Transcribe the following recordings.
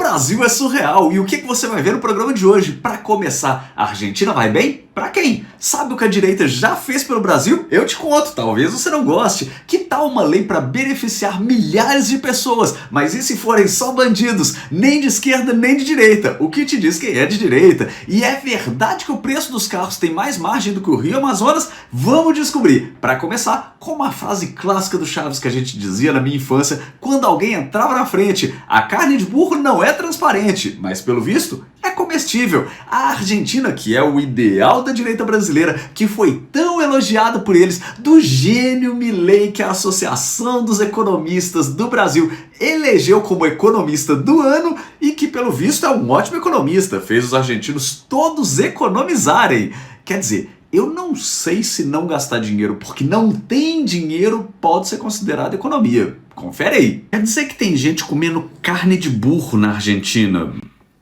Brasil é surreal. E o que você vai ver no programa de hoje? Para começar, a Argentina vai bem? Para quem? Sabe o que a direita já fez pelo Brasil? Eu te conto, talvez você não goste. Que tal uma lei para beneficiar milhares de pessoas? Mas e se forem só bandidos? Nem de esquerda, nem de direita. O que te diz quem é de direita? E é verdade que o preço dos carros tem mais margem do que o Rio Amazonas? Vamos descobrir. Para começar, com uma frase clássica do Chaves que a gente dizia na minha infância, quando alguém entrava na frente: a carne de burro não é transparente, mas pelo visto é comestível. A Argentina, que é o ideal da direita brasileira, que foi tão elogiada por eles, do gênio Milei, que a Associação dos Economistas do Brasil elegeu como economista do ano e que pelo visto é um ótimo economista, fez os argentinos todos economizarem. Quer dizer, eu não sei se não gastar dinheiro porque não tem dinheiro pode ser considerado economia. Confere aí. Quer dizer que tem gente comendo carne de burro na Argentina?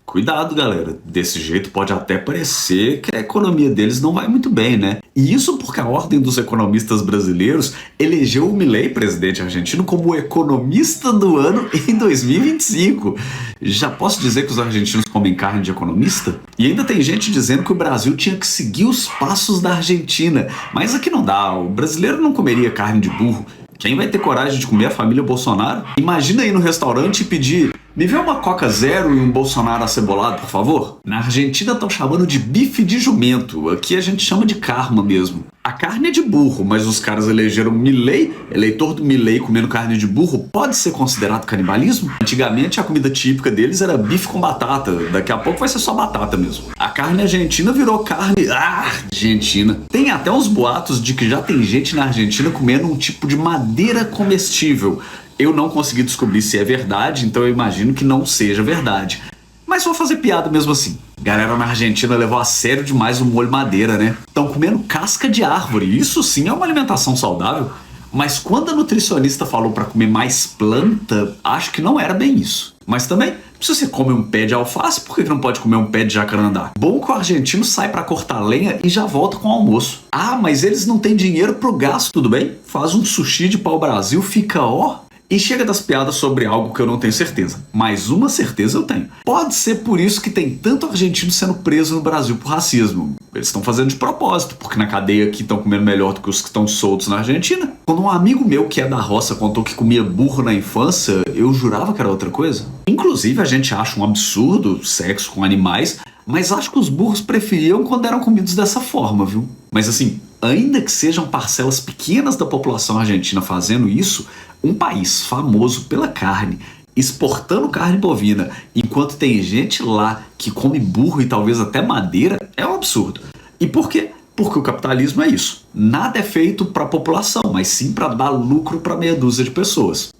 Cuidado, galera. Desse jeito pode até parecer que a economia deles não vai muito bem, né? E isso porque a Ordem dos Economistas Brasileiros elegeu o Milei, presidente argentino, como o economista do ano em 2025. Já posso dizer que os argentinos comem carne de economista? E ainda tem gente dizendo que o Brasil tinha que seguir os passos da Argentina. Mas aqui não dá. O brasileiro não comeria carne de burro. Quem vai ter coragem de comer a família Bolsonaro? Imagina ir no restaurante e pedir: me vê uma Coca Zero e um Bolsonaro acebolado, por favor? Na Argentina estão chamando de bife de jumento. Aqui a gente chama de karma mesmo. A carne é de burro, mas os caras elegeram Milei, eleitor do Milei comendo carne de burro, pode ser considerado canibalismo? Antigamente a comida típica deles era bife com batata, daqui a pouco vai ser só batata mesmo. A carne argentina virou carne argentina. Tem até uns boatos de que já tem gente na Argentina comendo um tipo de madeira comestível. Eu não consegui descobrir se é verdade, então eu imagino que não seja verdade. Mas vou fazer piada mesmo assim. Galera na Argentina levou a sério demais o molho madeira, né? Estão comendo casca de árvore, isso sim é uma alimentação saudável. Mas quando a nutricionista falou para comer mais planta, acho que não era bem isso. Mas também, se você come um pé de alface, por que não pode comer um pé de jacarandá? Bom que o argentino sai para cortar lenha e já volta com o almoço. Ah, mas eles não têm dinheiro pro gasto, tudo bem? Faz um sushi de pau-brasil, fica ó... E chega das piadas sobre algo que eu não tenho certeza. Mas uma certeza eu tenho. Pode ser por isso que tem tanto argentino sendo preso no Brasil por racismo. Eles estão fazendo de propósito, porque na cadeia aqui estão comendo melhor do que os que estão soltos na Argentina. Quando um amigo meu que é da roça contou que comia burro na infância, eu jurava que era outra coisa. Inclusive a gente acha um absurdo sexo com animais, mas acho que os burros preferiam quando eram comidos dessa forma, viu? Mas assim, ainda que sejam parcelas pequenas da população argentina fazendo isso, um país famoso pela carne, exportando carne bovina, enquanto tem gente lá que come burro e talvez até madeira, é um absurdo. E por quê? Porque o capitalismo é isso. Nada é feito para a população, mas sim para dar lucro para meia dúzia de pessoas.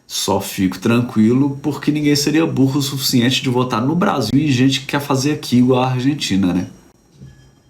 Só fico tranquilo porque ninguém seria burro o suficiente de votar no Brasil em gente que quer fazer aqui igual a Argentina, né?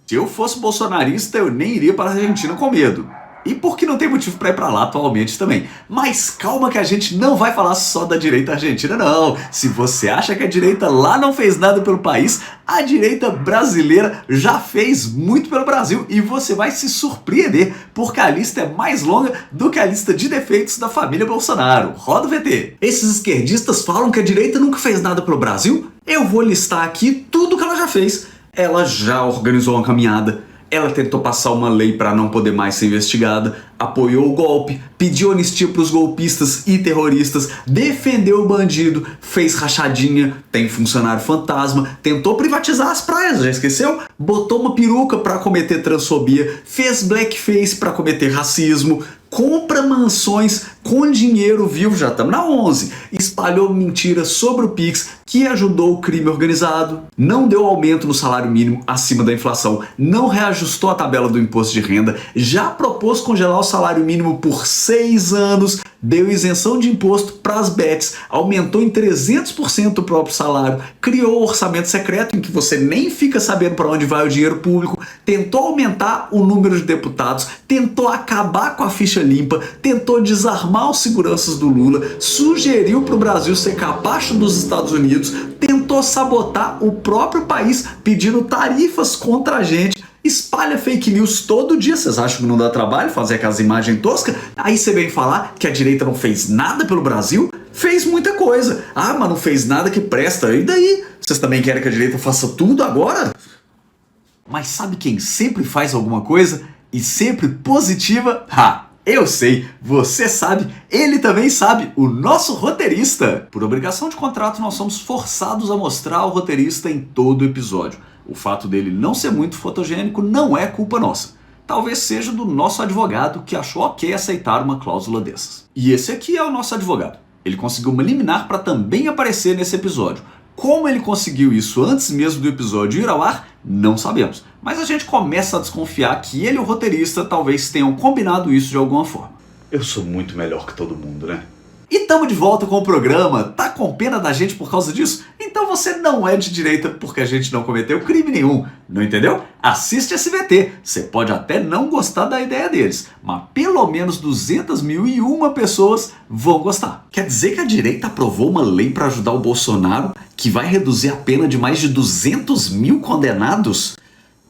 Se eu fosse bolsonarista, eu nem iria para a Argentina com medo. E porque não tem motivo para ir para lá atualmente também. Mas calma que a gente não vai falar só da direita argentina, não. Se você acha que a direita lá não fez nada pelo país, a direita brasileira já fez muito pelo Brasil e você vai se surpreender, porque a lista é mais longa do que a lista de defeitos da família Bolsonaro. Roda o VT. Esses esquerdistas falam que a direita nunca fez nada pelo Brasil? Eu vou listar aqui tudo que ela já fez. Ela já organizou uma caminhada. Ela tentou passar uma lei para não poder mais ser investigada, apoiou o golpe, pediu anistia para os golpistas e terroristas, defendeu o bandido, fez rachadinha, tem funcionário fantasma, tentou privatizar as praias, já esqueceu? Botou uma peruca para cometer transfobia, fez blackface para cometer racismo, compra mansões com dinheiro vivo, já estamos na 11, espalhou mentiras sobre o Pix, que ajudou o crime organizado, não deu aumento no salário mínimo acima da inflação, não reajustou a tabela do imposto de renda, já propôs congelar o salário mínimo por 6 anos, deu isenção de imposto para as bets, aumentou em 300% o próprio salário, criou o orçamento secreto em que você nem fica sabendo para onde vai o dinheiro público, tentou aumentar o número de deputados, tentou acabar com a ficha limpa, tentou desarmar os seguranças do Lula, sugeriu para o Brasil ser capacho dos Estados Unidos, tentou sabotar o próprio país pedindo tarifas contra a gente espalha fake news todo dia. Vocês acham que não dá trabalho fazer aquelas imagens toscas? Aí você vem falar que a direita não fez nada pelo Brasil? Fez muita coisa. Ah, mas não fez nada que presta. E daí? Vocês também querem que a direita faça tudo agora? Mas sabe quem sempre faz alguma coisa e sempre positiva? Eu sei, você sabe, ele também sabe, o nosso roteirista. Por obrigação de contrato, nós somos forçados a mostrar o roteirista em todo o episódio. O fato dele não ser muito fotogênico não é culpa nossa. Talvez seja do nosso advogado que achou ok aceitar uma cláusula dessas. E esse aqui é o nosso advogado. Ele conseguiu uma liminar para também aparecer nesse episódio. Como ele conseguiu isso antes mesmo do episódio ir ao ar, não sabemos. Mas a gente começa a desconfiar que ele e o roteirista talvez tenham combinado isso de alguma forma. Eu sou muito melhor que todo mundo, né? E tamo de volta com o programa. Tá com pena da gente por causa disso? Então você não é de direita porque a gente não cometeu crime nenhum. Não entendeu? Assiste SBT. Você pode até não gostar da ideia deles, mas pelo menos 200.001 pessoas vão gostar. Quer dizer que a direita aprovou uma lei para ajudar o Bolsonaro que vai reduzir a pena de mais de 200 mil condenados?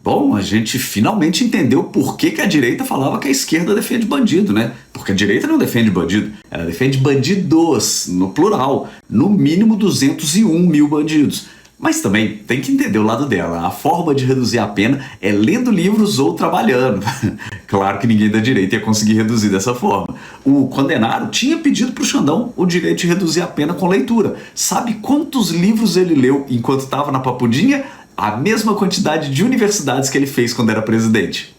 Bom, a gente finalmente entendeu por que a direita falava que a esquerda defende bandido, né? Porque a direita não defende bandido, ela defende bandidos, no plural, no mínimo 201 mil bandidos. Mas também tem que entender o lado dela, a forma de reduzir a pena é lendo livros ou trabalhando. Claro que ninguém da direita ia conseguir reduzir dessa forma. O condenado tinha pedido para o Xandão o direito de reduzir a pena com leitura. Sabe quantos livros ele leu enquanto estava na papudinha? A mesma quantidade de universidades que ele fez quando era presidente.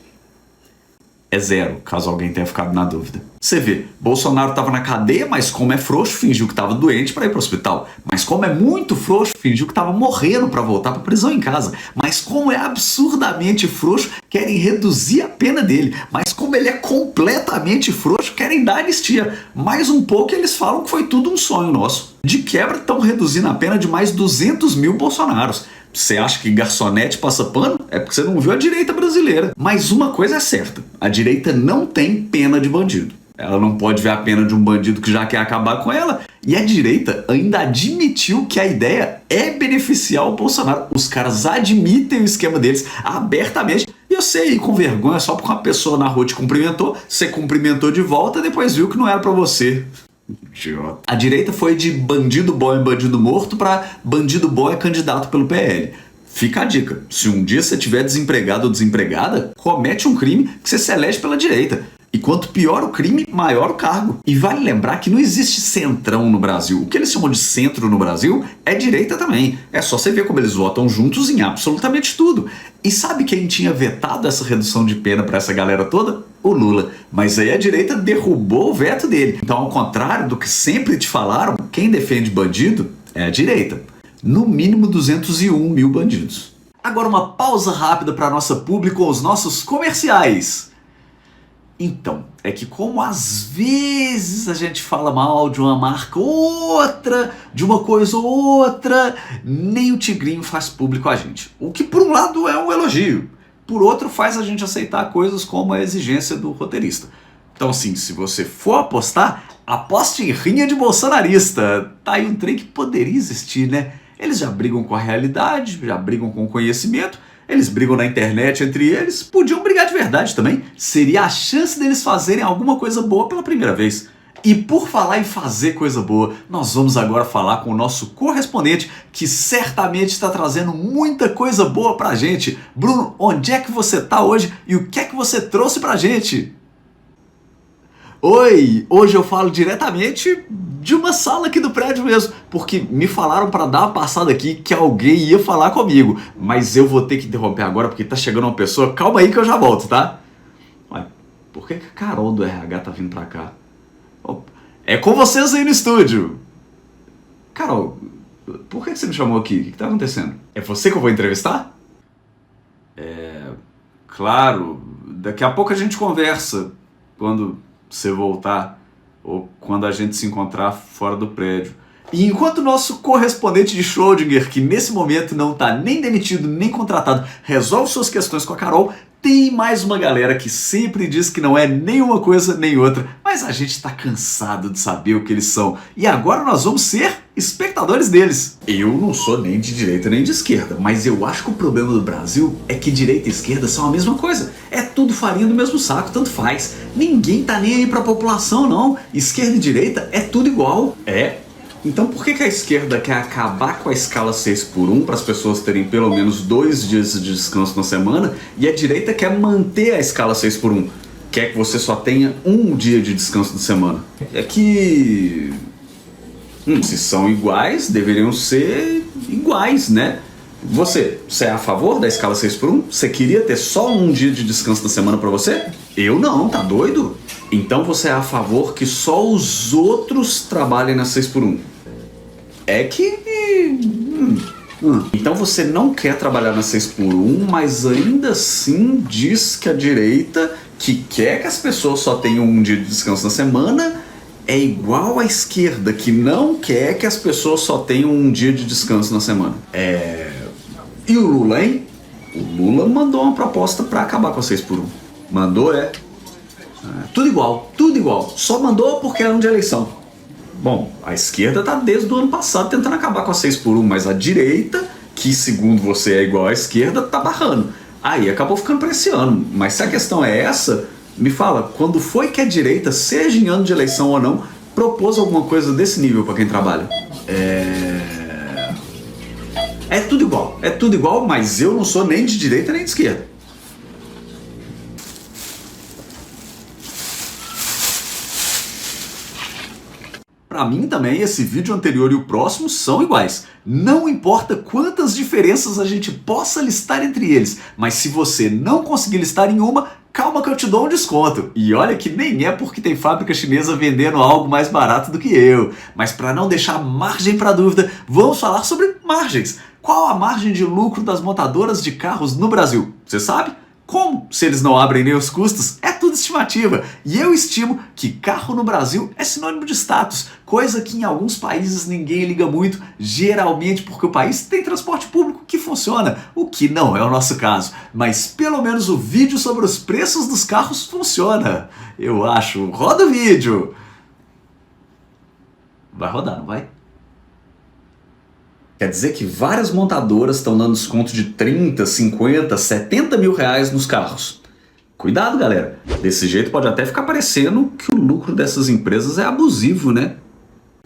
É zero, caso alguém tenha ficado na dúvida. Você vê, Bolsonaro estava na cadeia, mas como é frouxo, fingiu que estava doente para ir para o hospital. Mas como é muito frouxo, fingiu que estava morrendo para voltar para prisão em casa. Mas como é absurdamente frouxo, querem reduzir a pena dele. Mas como ele é completamente frouxo, querem dar anistia. Mais um pouco eles falam que foi tudo um sonho nosso. De quebra, estão reduzindo a pena de mais 200 mil Bolsonaros. Você acha que garçonete passa pano? É porque você não viu a direita brasileira. Mas uma coisa é certa, a direita não tem pena de bandido. Ela não pode ver a pena de um bandido que já quer acabar com ela. E a direita ainda admitiu que a ideia é beneficiar o Bolsonaro. Os caras admitem o esquema deles abertamente. E eu sei, com vergonha, só porque uma pessoa na rua te cumprimentou, você cumprimentou de volta e depois viu que não era pra você. Idiota. A direita foi de bandido bom e bandido morto para bandido bom é candidato pelo PL. Fica a dica, se um dia você estiver desempregado ou desempregada, comete um crime que você se elege pela direita. E quanto pior o crime, maior o cargo. E vale lembrar que não existe centrão no Brasil. O que eles chamam de centro no Brasil é direita também. É só você ver como eles votam juntos em absolutamente tudo. E sabe quem tinha vetado essa redução de pena para essa galera toda? O Lula. Mas aí a direita derrubou o veto dele. Então, ao contrário do que sempre te falaram, quem defende bandido é a direita. No mínimo 201 mil bandidos. Agora uma pausa rápida para nossa publi com os nossos comerciais. Então, é que como às vezes a gente fala mal de uma marca ou outra, de uma coisa ou outra, nem o Tigrinho faz público a gente. O que por um lado é um elogio, por outro faz a gente aceitar coisas como a exigência do roteirista. Então assim, se você for apostar, aposte em rinha de bolsonarista. Tá aí um trem que poderia existir, né? Eles já brigam com a realidade, já brigam com o conhecimento. Eles brigam na internet entre eles, podiam brigar de verdade também. Seria a chance deles fazerem alguma coisa boa pela primeira vez. E por falar em fazer coisa boa, nós vamos agora falar com o nosso correspondente, que certamente está trazendo muita coisa boa pra gente. Bruno, onde é que você tá hoje e o que é que você trouxe pra gente? Oi, hoje eu falo diretamente de uma sala aqui do prédio mesmo, porque me falaram para dar uma passada aqui que alguém ia falar comigo, mas eu vou ter que interromper agora porque tá chegando uma pessoa. Calma aí que eu já volto, tá? Ué, por que a Carol do RH tá vindo pra cá? É com vocês aí no estúdio. Carol, por que você me chamou aqui? O que tá acontecendo? É você que eu vou entrevistar? Claro, daqui a pouco a gente conversa, quando você voltar ou quando a gente se encontrar fora do prédio. E enquanto o nosso correspondente de Schrödinger, que nesse momento não está nem demitido nem contratado, resolve suas questões com a Carol, Tem mais uma galera que sempre diz que não é nem uma coisa nem outra, mas a gente tá cansado de saber o que eles são. E agora nós vamos ser espectadores deles. Eu não sou nem de direita nem de esquerda, mas eu acho que o problema do Brasil é que direita e esquerda são a mesma coisa. É tudo farinha do mesmo saco, tanto faz. Ninguém tá nem aí pra população, não. Esquerda e direita é tudo igual. Então por que a esquerda quer acabar com a escala 6x1 para as pessoas terem pelo menos 2 dias de descanso na semana e a direita quer manter a escala 6x1? Quer que você só tenha 1 dia de descanso na semana? É que... se são iguais, deveriam ser iguais, né? Você é a favor da escala 6x1? Você queria ter só 1 dia de descanso na semana para você? Eu não, tá doido? Então você é a favor que só os outros trabalhem na 6x1? É que... Então você não quer trabalhar na 6x1, mas ainda assim diz que a direita, que quer que as pessoas só tenham 1 dia de descanso na semana, é igual à esquerda, que não quer que as pessoas só tenham 1 dia de descanso na semana. E o Lula, hein? O Lula mandou uma proposta para acabar com a 6x1. Mandou, tudo igual. Só mandou porque é ano de eleição. Bom, a esquerda tá desde o ano passado tentando acabar com a 6x1, mas a direita, que segundo você é igual à esquerda, tá barrando. Aí acabou ficando pra esse ano. Mas se a questão é essa, me fala, quando foi que a direita, seja em ano de eleição ou não, propôs alguma coisa desse nível pra quem trabalha? É tudo igual, mas eu não sou nem de direita nem de esquerda. Pra mim também, esse vídeo anterior e o próximo são iguais. Não importa quantas diferenças a gente possa listar entre eles, mas se você não conseguir listar em uma, calma que eu te dou um desconto. E olha que nem é porque tem fábrica chinesa vendendo algo mais barato do que eu. Mas para não deixar margem para dúvida, vamos falar sobre margens. Qual a margem de lucro das montadoras de carros no Brasil? Você sabe? Como? Se eles não abrem nem os custos, é tudo estimativa. E eu estimo que carro no Brasil é sinônimo de status, coisa que em alguns países ninguém liga muito, geralmente porque o país tem transporte público que funciona, o que não é o nosso caso. Mas pelo menos o vídeo sobre os preços dos carros funciona. Eu acho. Roda o vídeo! Vai rodar, não vai? Quer dizer que várias montadoras estão dando desconto de 30, 50, 70 mil reais nos carros. Cuidado, galera. Desse jeito pode até ficar parecendo que o lucro dessas empresas é abusivo, né?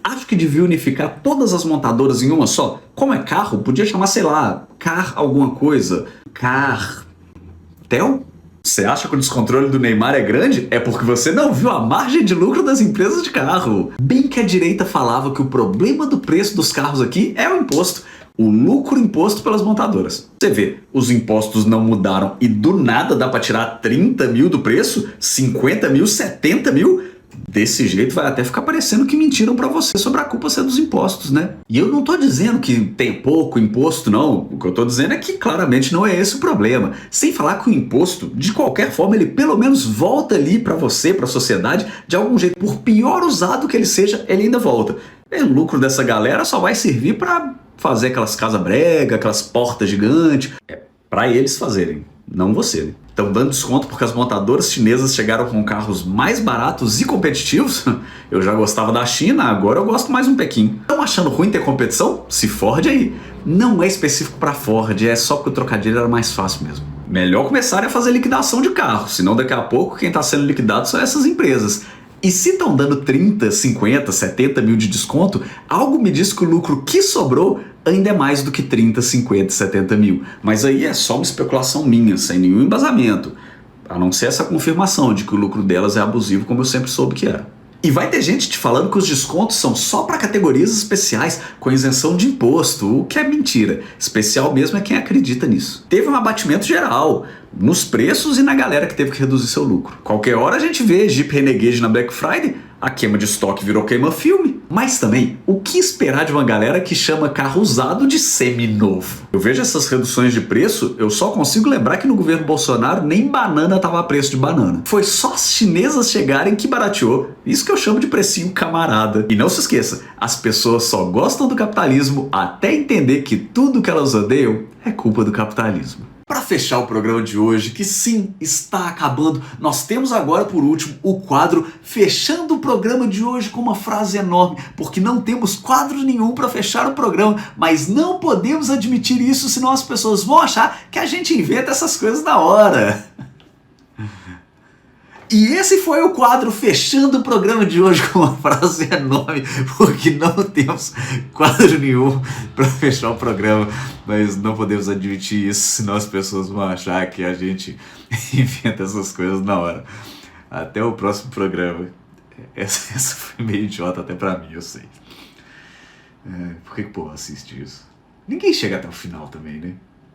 Acho que devia unificar todas as montadoras em uma só. Como é carro, podia chamar, sei lá, Car alguma coisa. Cartel? Você acha que o descontrole do Neymar é grande? É porque você não viu a margem de lucro das empresas de carro. Bem que a direita falava que o problema do preço dos carros aqui é o imposto. O lucro imposto pelas montadoras. Você vê, os impostos não mudaram e do nada dá para tirar 30 mil do preço? 50 mil, 70 mil? Desse jeito vai até ficar parecendo que mentiram pra você sobre a culpa ser dos impostos, né? E eu não tô dizendo que tem pouco imposto, não. O que eu tô dizendo é que claramente não é esse o problema. Sem falar que o imposto, de qualquer forma, ele pelo menos volta ali pra você, pra sociedade, de algum jeito. Por pior usado que ele seja, ele ainda volta. E o lucro dessa galera só vai servir pra fazer aquelas casas brega, aquelas portas gigantes. É pra eles fazerem, não você, né? Estão dando desconto porque as montadoras chinesas chegaram com carros mais baratos e competitivos. Eu já gostava da China, agora eu gosto mais um Pequim. Estão achando ruim ter competição? Se Ford aí. Não é específico para Ford, é só porque o trocadilho era mais fácil mesmo. Melhor começar a fazer liquidação de carro, senão daqui a pouco quem está sendo liquidado são essas empresas. E se estão dando 30, 50, 70 mil de desconto, algo me diz que o lucro que sobrou ainda é mais do que 30, 50, 70 mil. Mas aí é só uma especulação minha, sem nenhum embasamento. A não ser essa confirmação de que o lucro delas é abusivo, como eu sempre soube que era. E vai ter gente te falando que os descontos são só para categorias especiais com isenção de imposto, o que é mentira. Especial mesmo é quem acredita nisso. Teve um abatimento geral nos preços e na galera que teve que reduzir seu lucro. Qualquer hora a gente vê Jeep Renegade na Black Friday, a queima de estoque virou queima-filme. Mas também, o que esperar de uma galera que chama carro usado de semi-novo? Eu vejo essas reduções de preço, eu só consigo lembrar que no governo Bolsonaro nem banana estava a preço de banana. Foi só as chinesas chegarem que barateou. Isso que eu chamo de precinho camarada. E não se esqueça, as pessoas só gostam do capitalismo até entender que tudo que elas odeiam é culpa do capitalismo. Para fechar o programa de hoje, que sim, está acabando, nós temos agora por último o quadro fechando o programa de hoje com uma frase enorme, porque não temos quadro nenhum para fechar o programa, mas não podemos admitir isso, senão as pessoas vão achar que a gente inventa essas coisas na hora. E esse foi o quadro fechando o programa de hoje com uma frase enorme, porque não temos quadro nenhum para fechar o programa, mas não podemos admitir isso, senão as pessoas vão achar que a gente inventa essas coisas na hora. Até o próximo programa. Essa foi meio idiota até pra mim, eu sei. Por que o povo assiste isso? Ninguém chega até o final também, né?